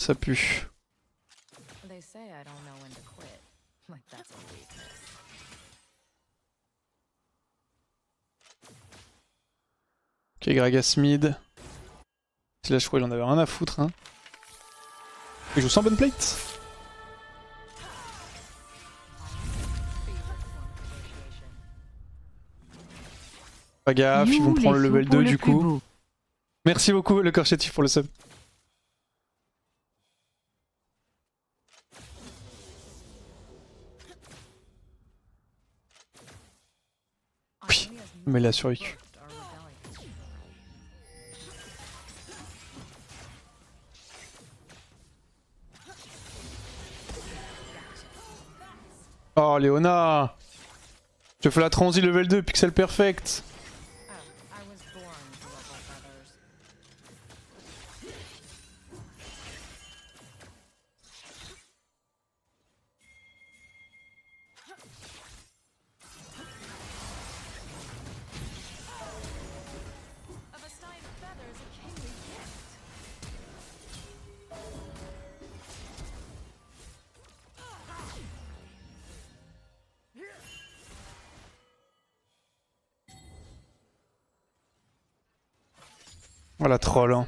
ça pue. Ok, Gragas mid. Là, je crois qu'il en avait rien à foutre. Hein. Il joue sans bonne plate. Pas gaffe, ils vont prendre le level 2 du coup. Beau. Merci beaucoup le corps chétif pour le sub. Oui, mais il a survécu. Oh Léona, je fais la transi level 2 pixel perfect. Oh la troll hein.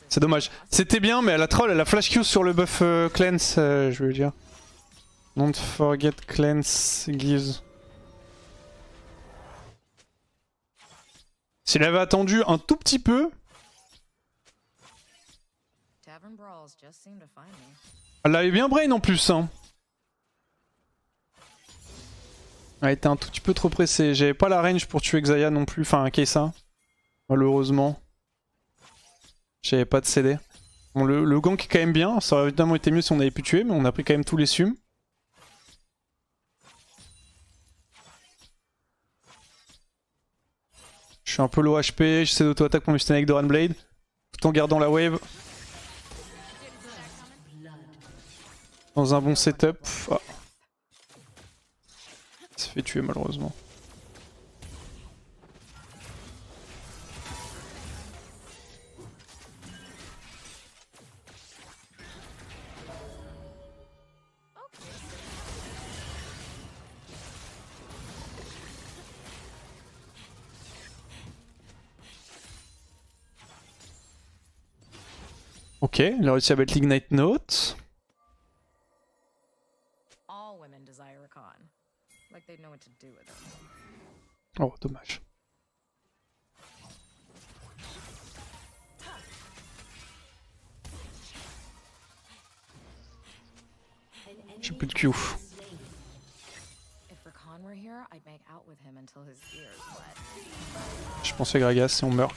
C'est dommage. C'était bien mais la troll elle a flash Q sur le buff cleanse je veux dire. Don't forget cleanse gives. S'il avait attendu un tout petit peu. Elle avait bien brain en plus hein. Elle était un tout petit peu trop pressée. J'avais pas la range pour tuer Xayah non plus. Enfin Kessa. Malheureusement. J'avais pas de CD. Bon, le gank est quand même bien. Ça aurait évidemment été mieux si on avait pu tuer, mais on a pris quand même tous les sums. Je suis un peu low HP, j'essaie d'auto-attaque pour me stun avec Doran Blade. Tout en gardant la wave. Dans un bon setup. Ah. Il s'est fait tuer malheureusement. Ok, il a réussi à battre l'Ignite Note. Oh, dommage. J'ai plus de Q. Je pensais Gragas si on meurt.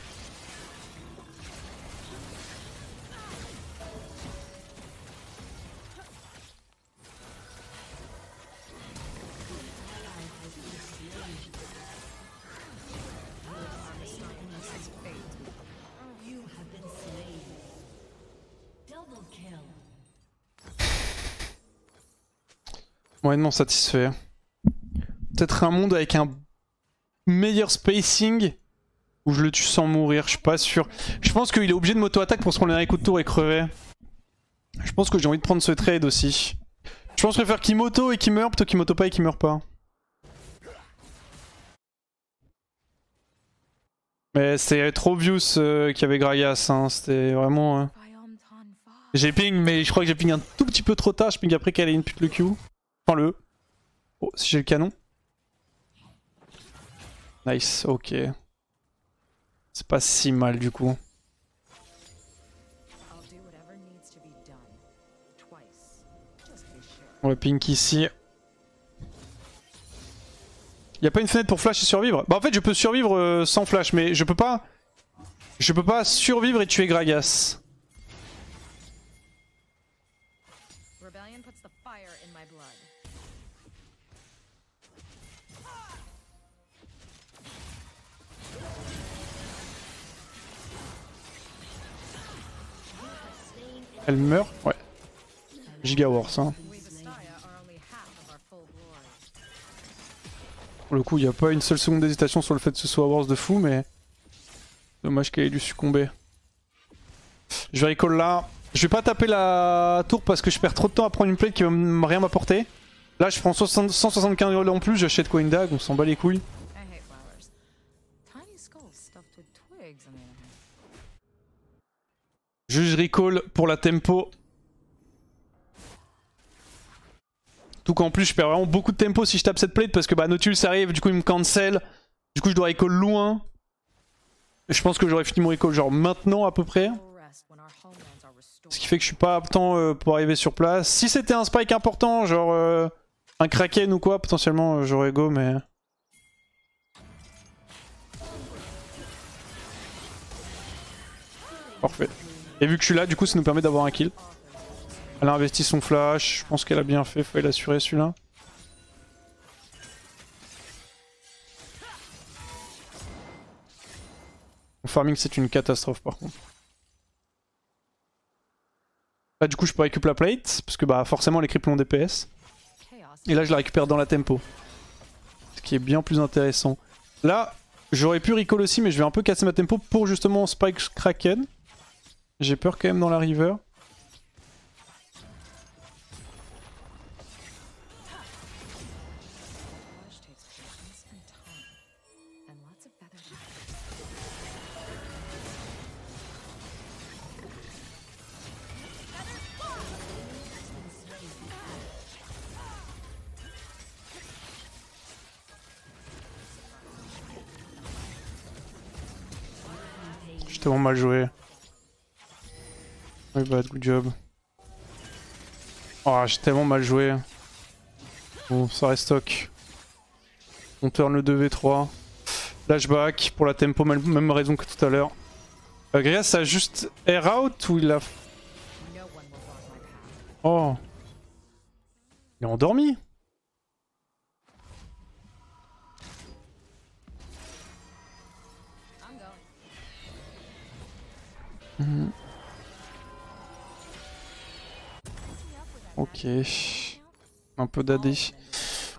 Moyennement satisfait. Peut-être un monde avec un meilleur spacing où je le tue sans mourir, je suis pas sûr. Je pense qu'il est obligé de m'auto-attaque pour se prendre les coups de tour et crever. Je pense que j'ai envie de prendre ce trade aussi. Je pense que je préfère qu'il m'auto et qu'il meurt plutôt qu'il m'auto pas et qu'il meurt pas. Mais c'était trop obvious qu'il y avait Gragas, hein. C'était vraiment... J'ai ping, mais je crois que j'ai ping un tout petit peu trop tard, je ping après qu'elle ait une pute le Q. Enfin le... Oh, si j'ai le canon. Nice, ok. C'est pas si mal du coup. On va ping ici. Y'a pas une fenêtre pour flash et survivre? Bah en fait je peux survivre sans flash mais je peux pas... Je peux pas survivre et tuer Gragas. Elle meurt? Ouais. Giga Wars hein. Pour le coup, il n'y a pas une seule seconde d'hésitation sur le fait que ce soit Wars de fou, mais dommage qu'elle ait dû succomber. Je vais recall là. Je vais pas taper la tour parce que je perds trop de temps à prendre une plate qui va rien m'apporter. Là je prends 175 gold en plus, j'achète quoi une dague, on s'en bat les couilles. Juge recall pour la tempo. Tout qu'en plus je perds vraiment beaucoup de tempo si je tape cette plate parce que bah Nautilus arrive, du coup il me cancel. Du coup je dois recall loin. Je pense que j'aurais fini mon recall genre maintenant à peu près. Ce qui fait que je suis pas aptant pour arriver sur place. Si c'était un spike important, genre un kraken ou quoi, potentiellement j'aurais go mais... Parfait. Et vu que je suis là, du coup ça nous permet d'avoir un kill. Elle a investi son flash, je pense qu'elle a bien fait, fallait l'assurer celui-là. Mon farming c'est une catastrophe par contre. Là du coup je peux récupérer la plate, parce que bah forcément les creeps l'ont DPS. Et là je la récupère dans la tempo. Ce qui est bien plus intéressant. Là j'aurais pu recall aussi mais je vais un peu casser ma tempo pour justement spike kraken. J'ai peur quand même dans la river. J'ai tellement mal joué. My bad, good job. Oh, j'ai tellement mal joué. Bon, ça restock. On turn le 2v3. Flashback pour la tempo, même raison que tout à l'heure. Grias a juste air out ou il a... Oh. Il est endormi. Ok. Un peu d'AD.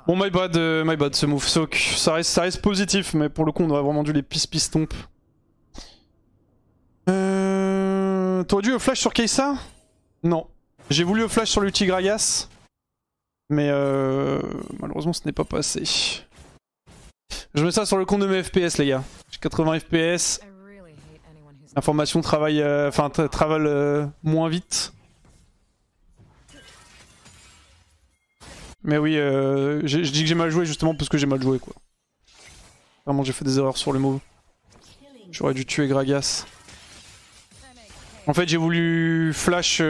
Bon, my bad ce move soak. Ça reste positif, mais pour le coup, on aurait vraiment dû les pistomp. T'aurais dû flash sur Kai'Sa? Non. J'ai voulu flash sur l'ulti Gragas. Mais malheureusement, ce n'est pas passé. Je mets ça sur le compte de mes FPS, les gars. J'ai 80 FPS. L'information travaille, travaille moins vite. Mais oui, je dis que j'ai mal joué justement parce que j'ai mal joué quoi. Vraiment j'ai fait des erreurs sur le move. J'aurais dû tuer Gragas. En fait j'ai voulu flash...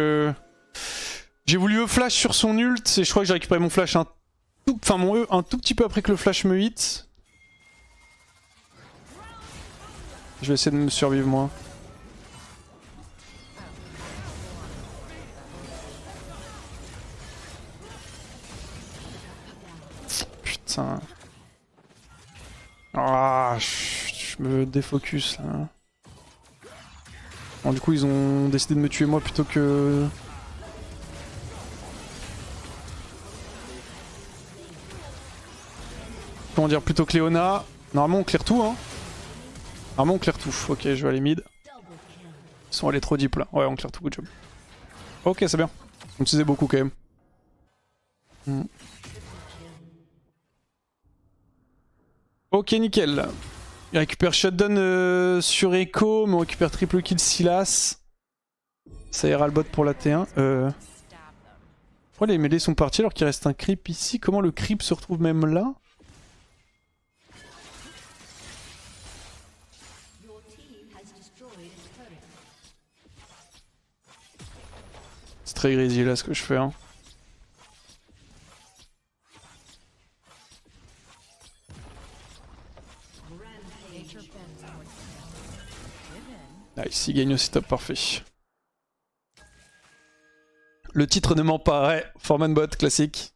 J'ai voulu E-flash sur son ult et je crois que j'ai récupéré mon flash un tout petit peu après que le flash me hit. Je vais essayer de me survivre moi. Putain. Ah, je me défocus là. Bon, du coup ils ont décidé de me tuer moi plutôt que... Comment dire, plutôt que Léona. Normalement on clear tout hein. Normalement on clear tout. Ok, je vais aller mid. Ils sont allés trop deep là. Ouais, on clear tout, good job. Ok, c'est bien. On utilisait beaucoup quand même. Ok, nickel. Il récupère shutdown sur Echo, mais on récupère triple kill Silas. Ça ira le bot pour la T1. Pourquoi les mêlées sont partis alors qu'il reste un creep ici? Comment le creep se retrouve même là? C'est très grisy là ce que je fais. Hein. Nice, il gagne aussi top, parfait. Le titre ne ment pas, ouais, Foreman bot, classique.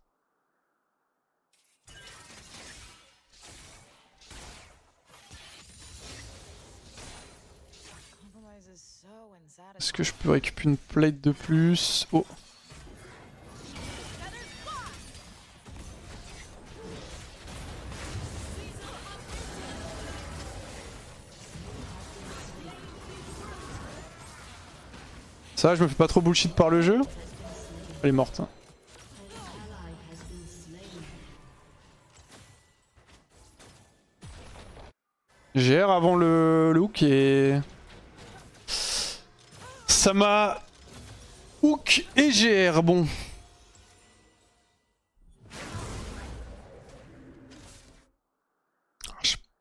Est-ce que je peux récupérer une plate de plus? Oh. Ça, je me fais pas trop bullshit par le jeu. Elle est morte. GR avant le hook et... Ça m'a... Hook et GR, bon.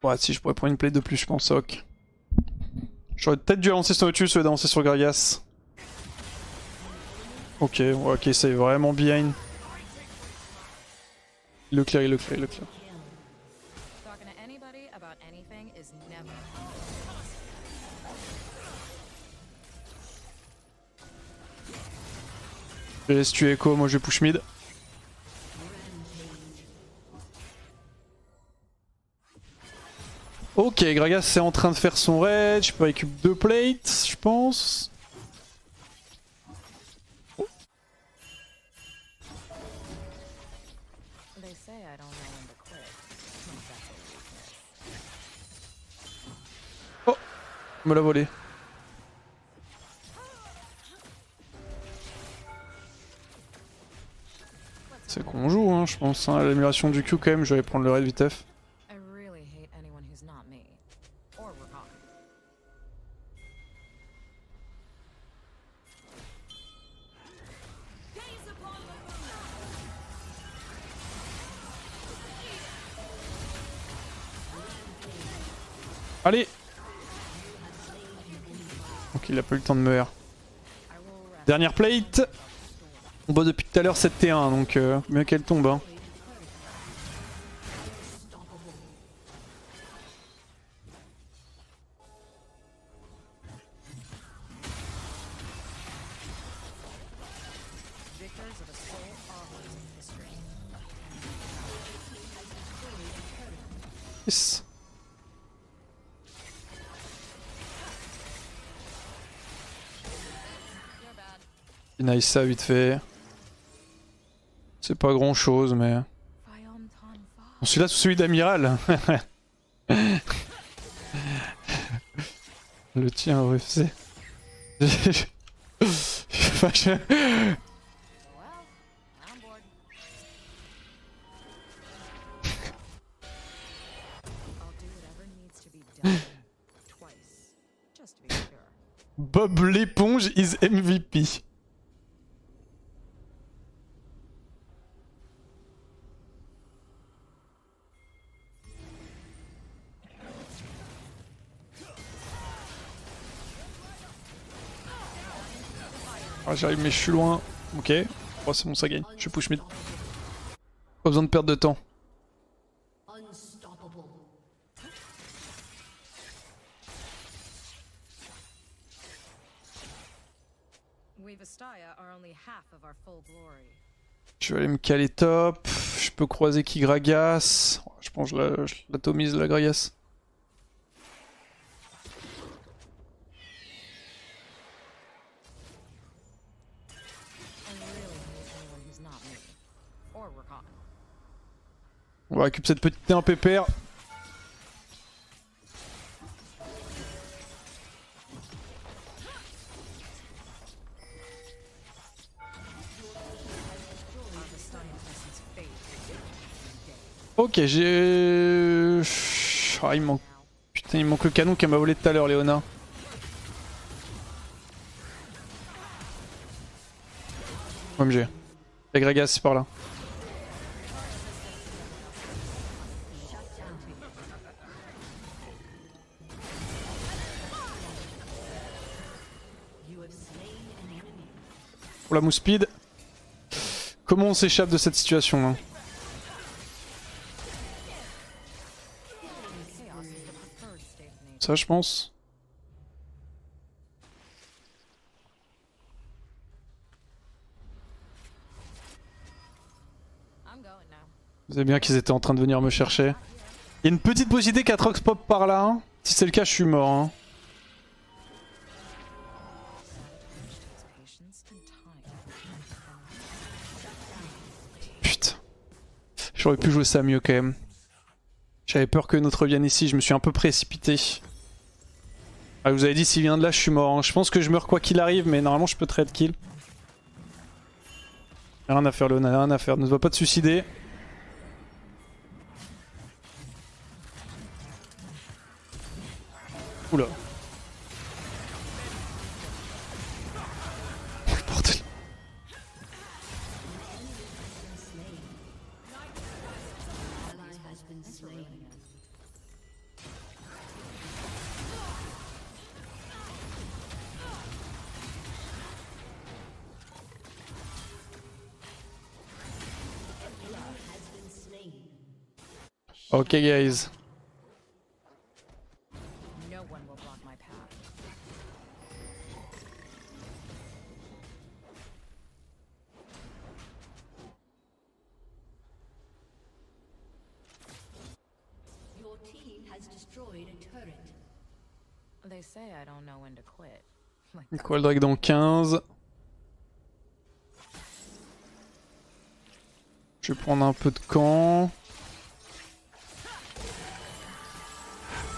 Ouais, si je pourrais prendre une plate de plus, je pense, ok. J'aurais peut-être dû avancer sur Nautilus au lieu d'avancer sur Gragas. Ok, ouais, ok, c'est vraiment behind. Il le clear, il le clear, il le clear. Je laisse tuer Echo, moi je vais push mid. Ok, Gragas c'est en train de faire son raid, je peux récupérer 2 plates, je pense. Oh, me l'a volé. C'est qu'on joue, hein, je pense. Hein. L'amélioration du Q quand même, je vais prendre le raid vitef. Allez. Ok, il a pas eu le temps de me R. Dernière plate. On bat depuis tout à l'heure 7T1, donc mieux qu'elle tombe. Hein. Yes. Nice ça vite fait. C'est pas grand chose mais... Bon, celui-là c'est celui d'Amiral. Le tien au UFC. Bob l'éponge is MVP. Ah, j'arrive mais je suis loin. Ok. Oh, c'est bon, ça gagne. Je push mid. Pas besoin de perdre de temps. Je vais aller me caler top. Je peux croiser qui Gragas. Je pense que je l'atomise la Gragas. On va récupérer cette petite T1 pépère. Ok, j'ai... Ah, il manque... Putain, il manque le canon qu'elle m'a volé tout à l'heure, Léona. OMG. Et Gragas, c'est par là. Pour la mousse speed. Comment on s'échappe de cette situation là? Ça je pense. Vous savez bien qu'ils étaient en train de venir me chercher. Il y a une petite possibilité qu'Atrox pop par là. Hein. Si c'est le cas, je suis mort. Hein. Putain. J'aurais pu jouer ça mieux quand même. J'avais peur que notre vienne ici, je me suis un peu précipité. Ah, je vous avais dit, s'il vient de là, je suis mort. Hein. Je pense que je meurs quoi qu'il arrive, mais normalement, je peux trade kill. Y'a rien à faire, Léona, y'a rien à faire. Ne va pas te suicider. Oula. Bordel. Ok, guys. No one will block my path. Your team has destroyed a turret. They say I don't know when to quit. Quoi, le drag dans 15. Je vais prendre un peu de camp.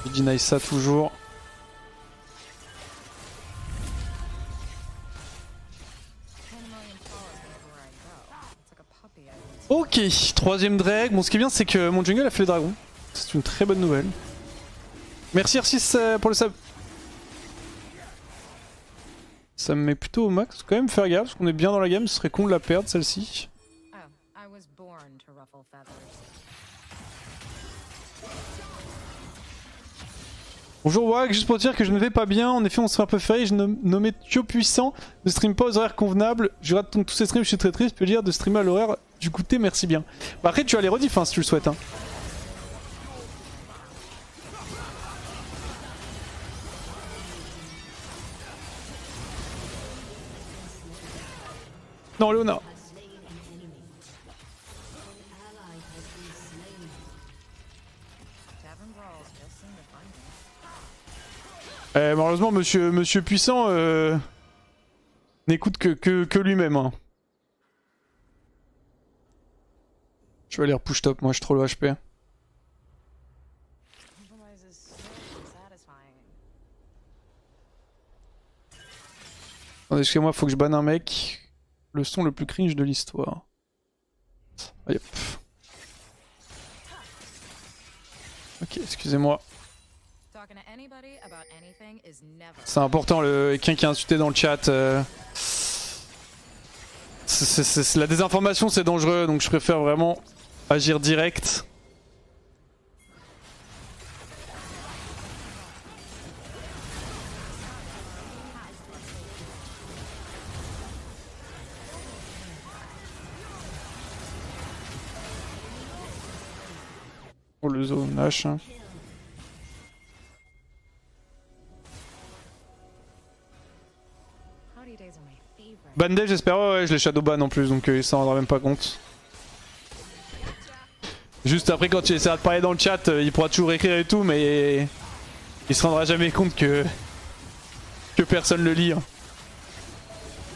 Je deny ça toujours. Ok, troisième drag. Bon, ce qui est bien, c'est que mon jungle a fait le dragon. C'est une très bonne nouvelle. Merci R6 pour le sub. Ça me met plutôt au max. Faut quand même faire gaffe, parce qu'on est bien dans la gamme. Ce serait con de la perdre, celle-ci. Oh, I was born to ruffle feathers. Bonjour Wag, juste pour dire que je ne vais pas bien, en effet on serait un peu ferré, je nommé Tio Puissant, ne stream pas aux horaires convenables, je rate donc tous ces streams, je suis très triste, peux dire de streamer à l'horaire du goûter, merci bien. Bah après tu as les rediffs hein, si tu le souhaites. Hein. Non Léona. Malheureusement monsieur Puissant n'écoute que lui-même. Hein. Je vais aller repush top, moi je trop le HP. Attendez, excusez-moi, faut que je banne un mec. Le son le plus cringe de l'histoire. Allez hop. Ok, excusez-moi. C'est important, quelqu'un qui a insulté dans le chat. La désinformation c'est dangereux, donc je préfère vraiment agir direct. Pour le zone H. Hein. Bandage j'espère, ouais, je l'ai shadowban en plus donc il s'en rendra même pas compte. Juste après quand tu essaieras de parler dans le chat, il pourra toujours écrire et tout mais il se rendra jamais compte que personne le lit. Hein.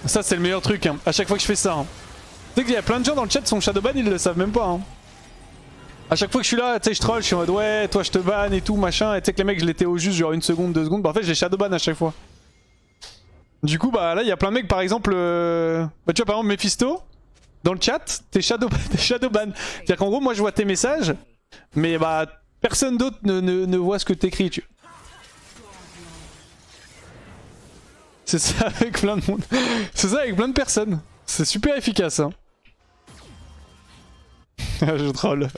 Ça c'est le meilleur truc, hein. À chaque fois que je fais ça. Hein. Tu sais qu'il y a plein de gens dans le chat qui sont shadowban, ils le savent même pas. Hein. À chaque fois que je suis là, tu sais je troll, je suis en mode ouais toi je te banne et tout machin, et tu sais que les mecs je l'étais au juste genre 1 seconde, 2 secondes, bah en fait je les shadowban à chaque fois. Du coup bah là il y a plein de mecs par exemple, bah tu vois par exemple Mephisto, dans le chat, t'es shadowban. C'est-à-dire qu'en gros moi je vois tes messages, mais bah personne d'autre ne voit ce que t'écris. C'est ça avec plein de monde. C'est ça avec plein de personnes. C'est super efficace hein. Je troll.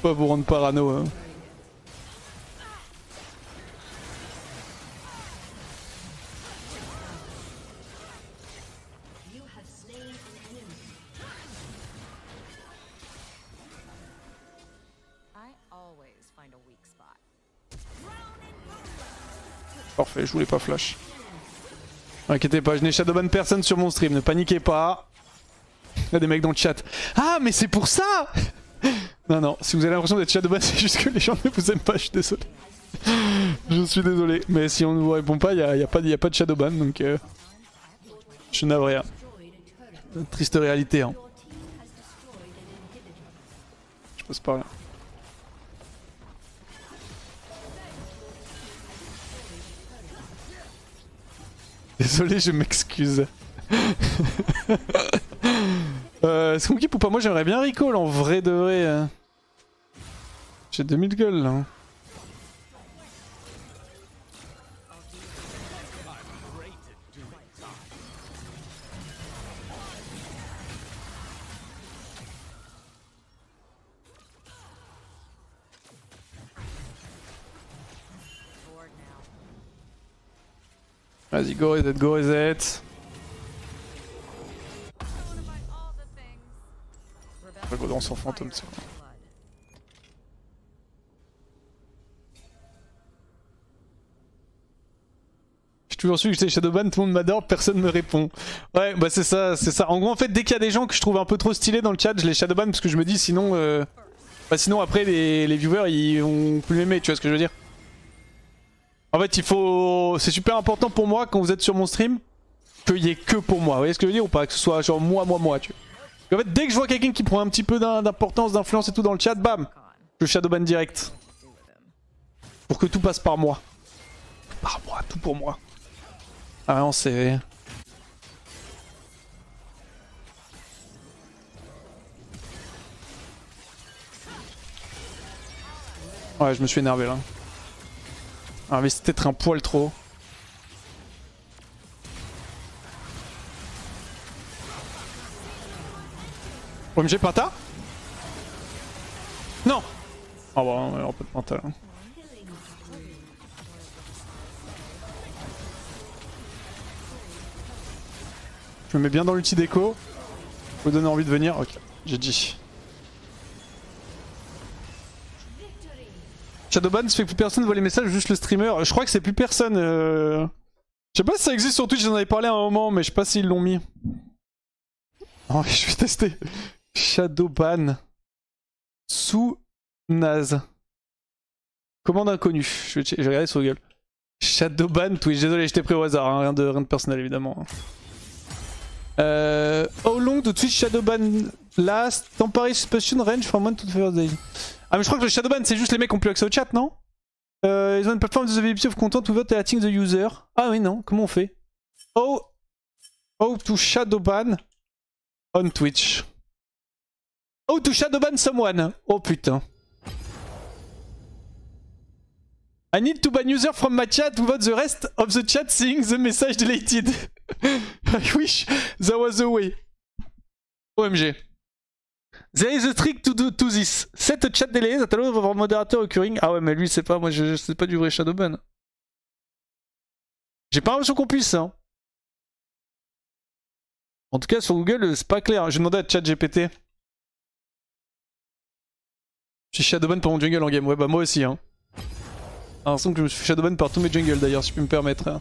Pas vous rendre parano hein. Parfait, je voulais pas flash. Inquiétez pas, je n'ai shadowban personne sur mon stream, ne paniquez pas. Il y a des mecs dans le chat. Ah mais c'est pour ça. Non non, si vous avez l'impression d'être shadowban, c'est juste que les gens ne vous aiment pas, je suis désolé. Je suis désolé, mais si on ne vous répond pas, il n'y a pas de shadowban, donc je suis navré. Hein. Triste réalité. Hein. Je passe par là. Désolé, je m'excuse. C'est mon équipe ou pas? Moi j'aimerais bien recall en vrai de vrai. J'ai 2000 gueules là. Bored now. Vas-y, go reset, go reset. On va go dans son fantôme, ça. J'ai toujours su que j'étais Shadowban, tout le monde m'adore, personne me répond. Ouais, bah c'est ça, c'est ça. En gros, en fait, dès qu'il y a des gens que je trouve un peu trop stylés dans le chat, je les Shadowban parce que je me dis sinon, bah sinon après les viewers ils vont plus m'aimer, tu vois ce que je veux dire. En fait, il faut, c'est super important pour moi quand vous êtes sur mon stream qu'il y ait que pour moi. Vous voyez ce que je veux dire ou pas? Que ce soit genre moi, tu vois. En fait, dès que je vois quelqu'un qui prend un petit peu d'importance, d'influence et tout dans le chat, bam, je Shadowban direct. Pour que tout passe par moi. Par moi, tout pour moi. Ah non, c'est... Ouais, je me suis énervé là. Ah mais c'était peut-être un poil trop. OMG Penta? Non. Ah bah on va pas de Penta là. Je me mets bien dans l'ulti déco. Vous donner envie de venir? Ok, j'ai dit. Shadowban, ça fait que plus personne voit les messages, juste le streamer. Je crois que c'est plus personne. Je sais pas si ça existe sur Twitch, j'en avais parlé à un moment, mais je sais pas s'ils l'ont mis. Oh, je vais tester. Shadowban. Sous naze. Commande inconnue. Je vais regarder sur Google. Shadowban Twitch. Désolé, je t'ai pris au hasard, hein. Rien de personnel évidemment. How long do Twitch Shadowban last? Temporary suspension range from 1 to 3 days. Ah mais je crois que le Shadowban c'est juste les mecs qui ont plus accès au chat, non? Ils ont une plateforme de availability of content without alerting the user. Ah oui non, comment on fait? Oh to Shadowban on Twitch. Oh to Shadowban someone. Oh putain. I need to ban user from my chat without the rest of the chat seeing the message deleted. I wish there was a way. OMG. There is a trick to this. Set a chat delay that allows our moderator occurring. Ah ouais, mais lui, c'est pas, moi, je sais pas du vrai Shadowban. J'ai pas l'impression qu'on puisse, hein. En tout cas, sur Google, c'est pas clair. J'ai demandé à ChatGPT. Je suis Shadowban pour mon jungle en game. Ouais, bah moi aussi, hein. J'ai l'impression que je me suis Shadowban par tous mes jungles d'ailleurs, si je peux me permettre.